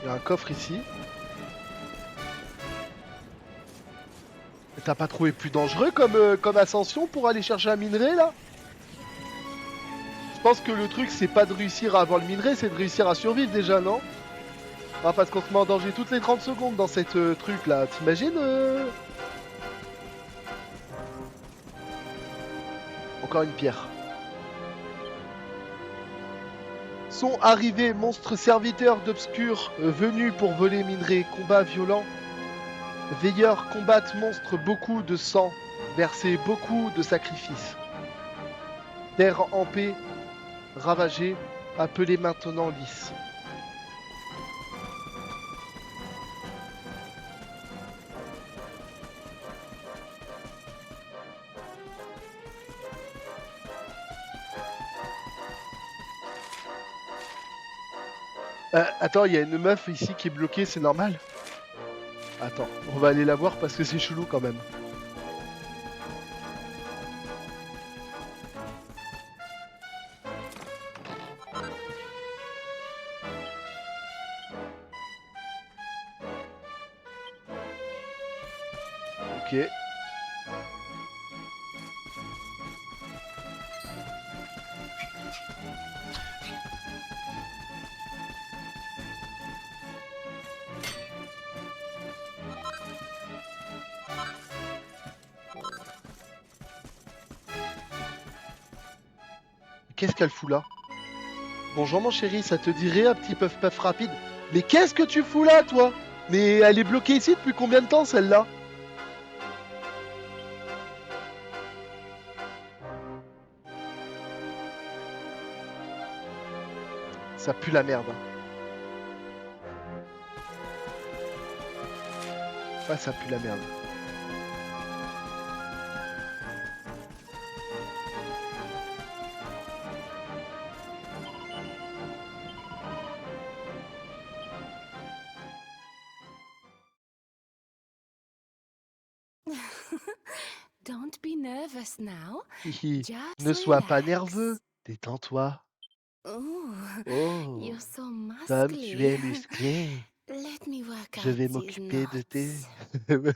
Il y a un coffre ici. Mais t'as pas trouvé plus dangereux comme ascension pour aller chercher un minerai là? Je pense que le truc, c'est pas de réussir à avoir le minerai, c'est de réussir à survivre déjà, non? Ah, parce qu'on se met en danger toutes les 30 secondes dans cette truc là, t'imagines Encore une pierre. Sont arrivés monstres serviteurs d'Obscur, venus pour voler minerai, combat violent. Veilleurs combattent monstres, beaucoup de sang, versé beaucoup de sacrifices. Terre en paix, ravagée, appelée maintenant lisse. Attends, il y a une meuf ici qui est bloquée, c'est normal? Attends, on va aller la voir parce que c'est chelou quand même. Ok. Qu'est-ce qu'elle fout là? Bonjour mon chéri, ça te dirait un petit puff puff rapide? Mais qu'est-ce que tu fous là, toi? Mais elle est bloquée ici depuis combien de temps, celle-là? Ça pue la merde. Ah, ça pue la merde. Don't be nervous now. Hihi. Just Ne sois pas relax. nerveux. Détends-toi. Oh, Oh, you're so comme tu es muscly. musclé. Let me work Je out vais these m'occuper de tes... knots.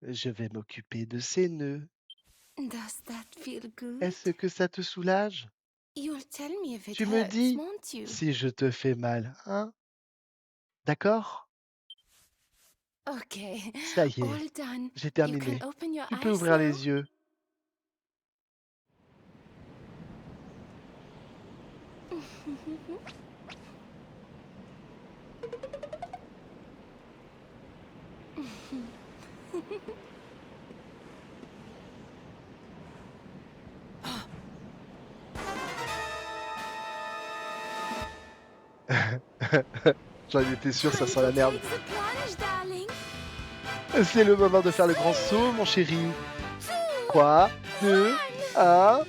Je vais m'occuper de ces nœuds. Does that feel good? Est-ce que ça te soulage? You'll tell me if it Tu me hurts, dis won't you? si je te fais mal, hein? D'accord? Okay, Ça y est, all done. j'ai You terminé. can open your Tu peux eyes ouvrir now. les yeux. J'en étais sûr, ça sent la merde. Take the plunge, darling. C'est le moment de faire le grand saut, mon chéri. 3, 2, 1. 1.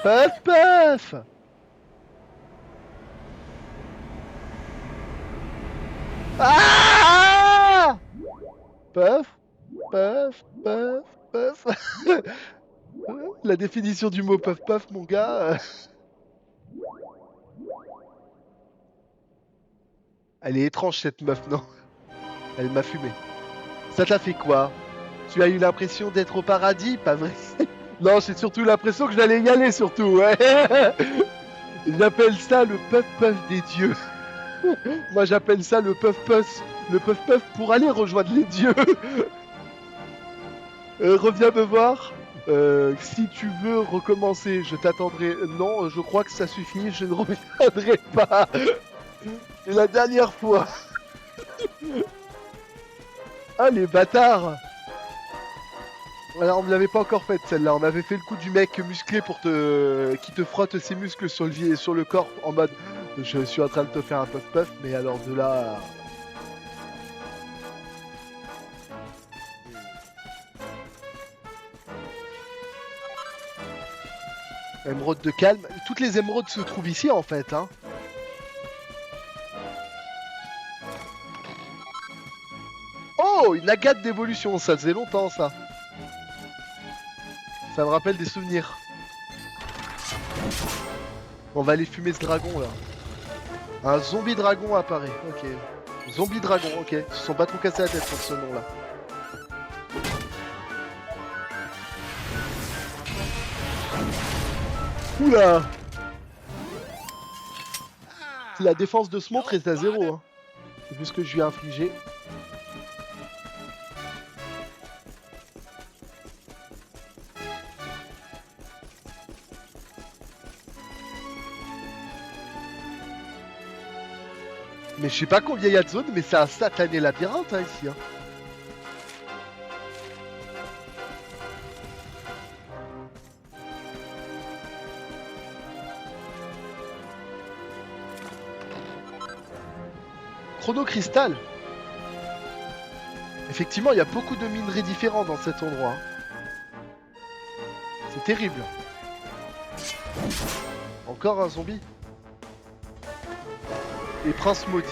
Puff puff! Ah! Puff, puff, puff, puff. La définition du mot puff puff, mon gars. Elle est étrange cette meuf, non? Elle m'a fumé. Ça t'a fait quoi? Tu as eu l'impression d'être au paradis, pas vrai? Non, j'ai surtout l'impression que j'allais y aller, surtout, ouais. J'appelle ça le puff puff des dieux. Moi, j'appelle ça le puff puff pour aller rejoindre les dieux. Reviens me voir. Si tu veux recommencer, je t'attendrai. Non, je crois que ça suffit, je ne reviendrai pas. C'est la dernière fois. Ah, les bâtards. Alors, on ne l'avait pas encore faite celle-là. On avait fait le coup du mec musclé pour qui te frotte ses muscles sur le corps en mode je suis en train de te faire un puff puff, mais alors de là. Émeraude de calme. Toutes les émeraudes se trouvent ici en fait, hein. Oh, une agate d'évolution, ça faisait longtemps ça. Ça me rappelle des souvenirs. On va aller fumer ce dragon là. Un zombie dragon apparaît, ok. Zombie dragon, ok. Ils se sont pas trop cassés la tête sur ce nom là. Oula. La défense de ce monstre est à 0. Hein. Vu ce que je lui ai infligé. Mais je sais pas combien il y a de zones, mais c'est un satané labyrinthe hein, ici. Hein. Chronocristal. Effectivement, il y a beaucoup de minerais différents dans cet endroit. Hein. C'est terrible. Encore un zombie. Et prince maudit.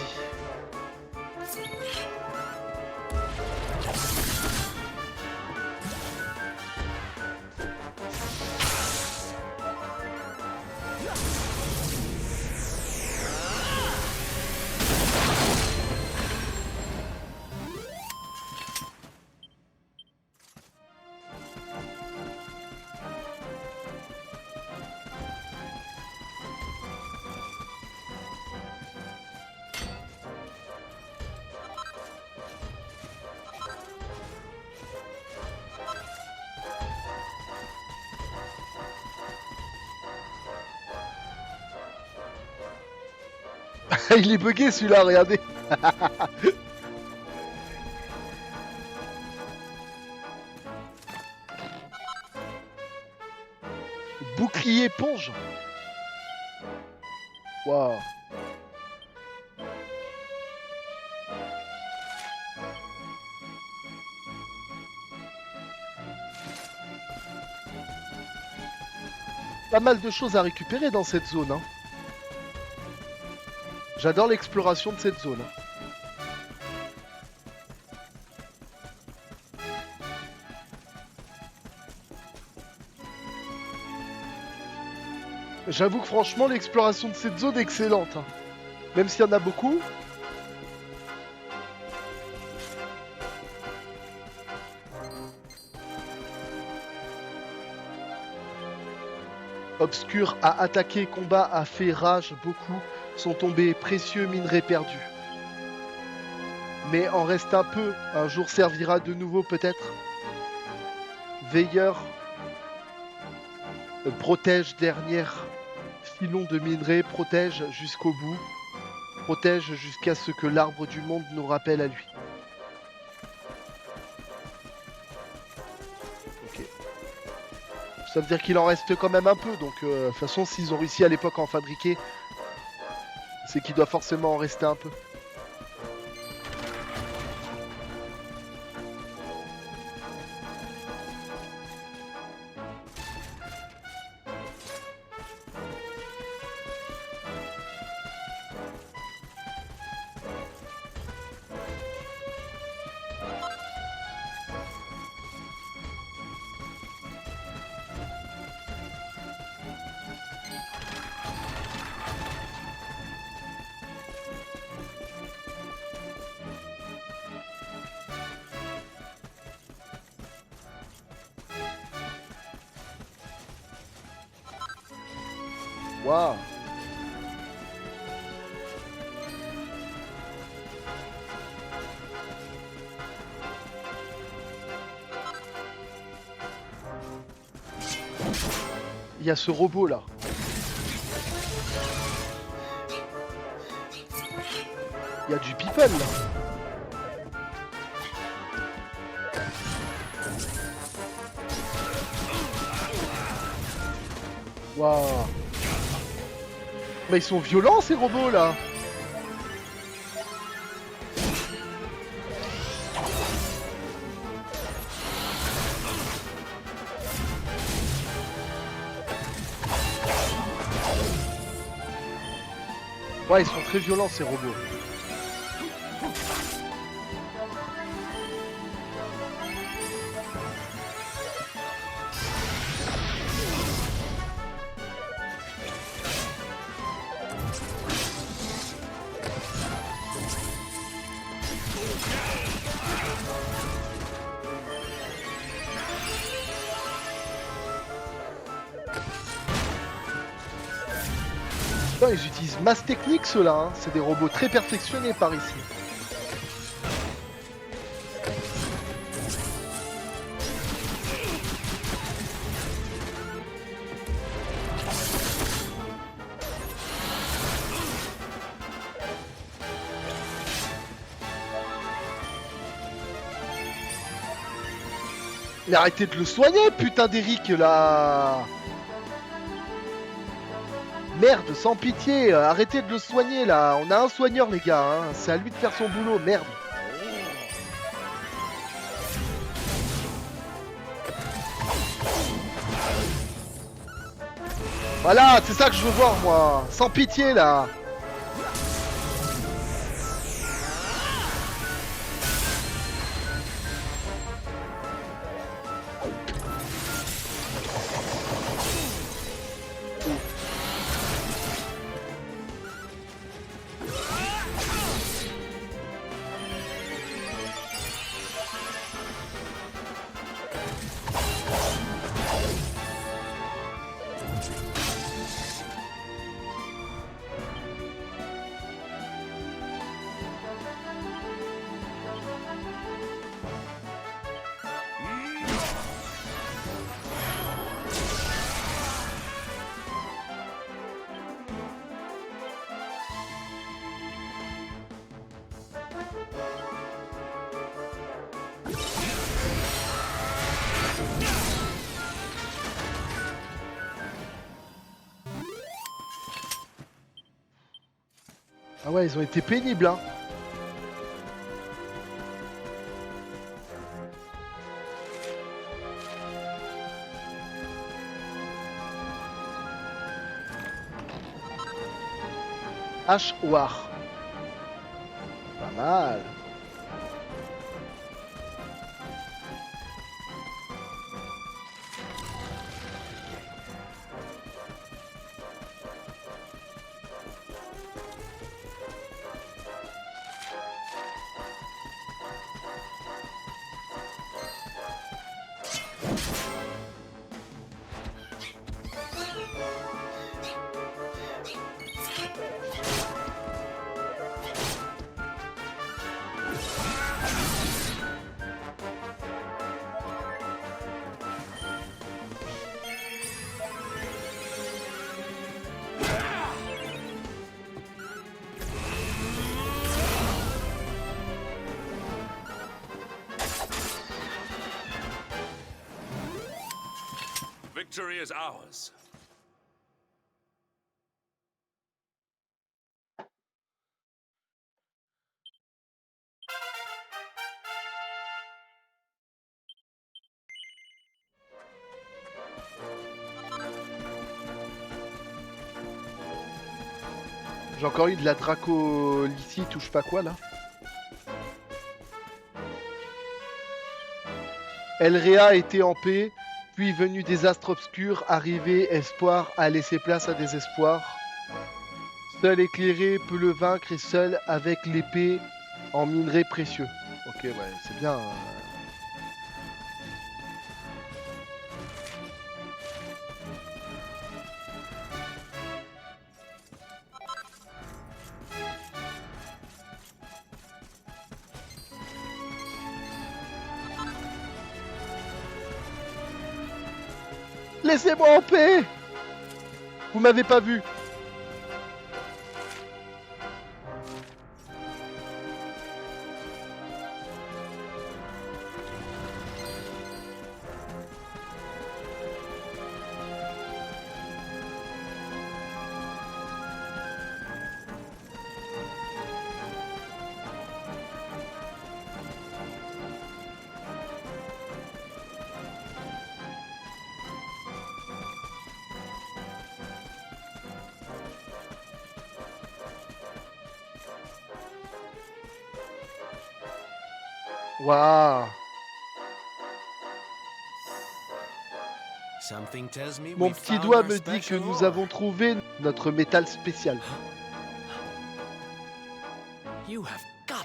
Il est bugué celui-là, regardez. Bouclier éponge. Waouh. Pas mal de choses à récupérer dans cette zone. Hein. J'adore l'exploration de cette zone. J'avoue que franchement l'exploration de cette zone est excellente. Hein. Même s'il y en a beaucoup. Obscur a attaqué, combat a fait rage, beaucoup sont tombés, précieux minerais perdus. Mais en reste un peu, un jour servira de nouveau peut-être. Veilleur protège dernière filon de minerais, protège jusqu'au bout, protège jusqu'à ce que l'arbre du monde nous rappelle à lui. Ok. Ça veut dire qu'il en reste quand même un peu, donc de toute façon s'ils ont réussi à l'époque à en fabriquer, c'est qu'il doit forcément en rester un peu. Waouh. Il y a ce robot là. Il y a du people là. Waouh. Mais ils sont violents ces robots là. Ouais, ils sont très violents ces robots. Putain, ils utilisent masse technique ceux-là, hein. C'est des robots très perfectionnés par ici. Mais arrêtez de le soigner, putain d'Eric, là. Merde, sans pitié, arrêtez de le soigner, là. On a un soigneur, les gars, hein. C'est à lui de faire son boulot, merde. Voilà, c'est ça que je veux voir, moi. Sans pitié, là. Ah ouais, ils ont été pénibles, hein. H-War. Pas mal. Victory is ours. J'ai encore eu de la Dracolycie, ou je sais pas quoi, là. Elrea était en paix, puis venu des astres obscurs, arrivé, espoir a laissé place à désespoir. Seul éclairé peut le vaincre et seul avec l'épée en minerai précieux. Ok, ouais, c'est bien. Laissez-moi en paix! Vous m'avez pas vu. Waouh! Mon petit doigt me dit que nous avons trouvé notre métal spécial.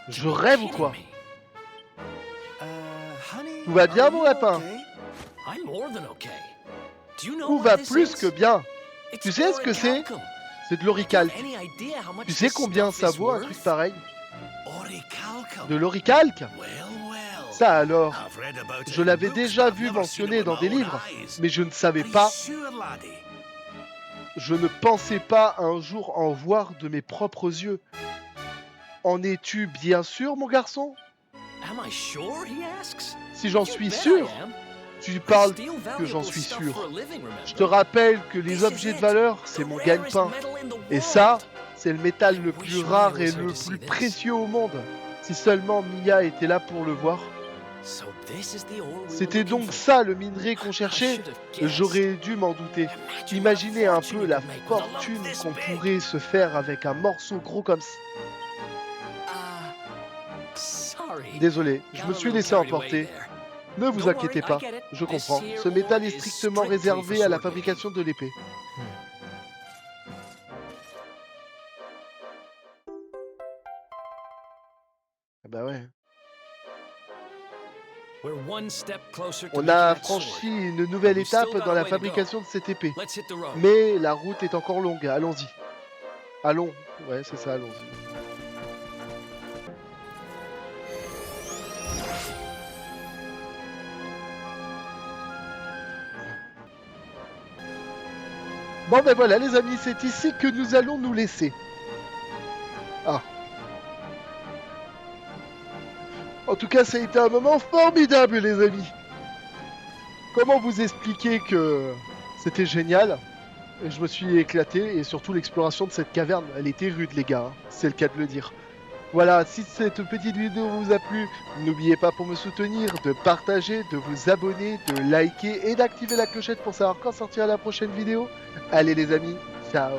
Je rêve ou quoi? Tout va bien, mon lapin? Tout va plus que bien. Tu sais ce que c'est? C'est de l'oricalque. Tu sais combien ça vaut un truc pareil? De l'oricalque? Ça alors, je l'avais déjà vu mentionné dans des livres, mais je ne savais pas, je ne pensais pas un jour en voir de mes propres yeux. En es-tu bien sûr, mon garçon? Si j'en suis sûr, tu parles que j'en suis sûr. Je te rappelle que les objets de valeur, c'est mon gagne-pain. Et ça, c'est le métal le plus rare et le plus précieux au monde. Si seulement Mia était là pour le voir. C'était donc ça le minerai qu'on cherchait? J'aurais dû m'en douter. Imaginez un peu la fortune qu'on pourrait se faire avec un morceau gros comme ça. Désolé, je me suis laissé emporter. Ne vous inquiétez pas, je comprends. Ce métal est strictement réservé à la fabrication de l'épée. Ah bah ouais. On a franchi une nouvelle étape dans la fabrication de cette épée. Mais la route est encore longue, allons-y. Allons, ouais c'est ça, allons-y. Bon ben voilà les amis, c'est ici que nous allons nous laisser. Ah. En tout cas, ça a été un moment formidable les amis. Comment vous expliquer que c'était génial? Je me suis éclaté et surtout l'exploration de cette caverne, elle était rude les gars, hein. C'est le cas de le dire. Voilà, si cette petite vidéo vous a plu, n'oubliez pas pour me soutenir de partager, de vous abonner, de liker et d'activer la clochette pour savoir quand sortira la prochaine vidéo. Allez les amis, ciao.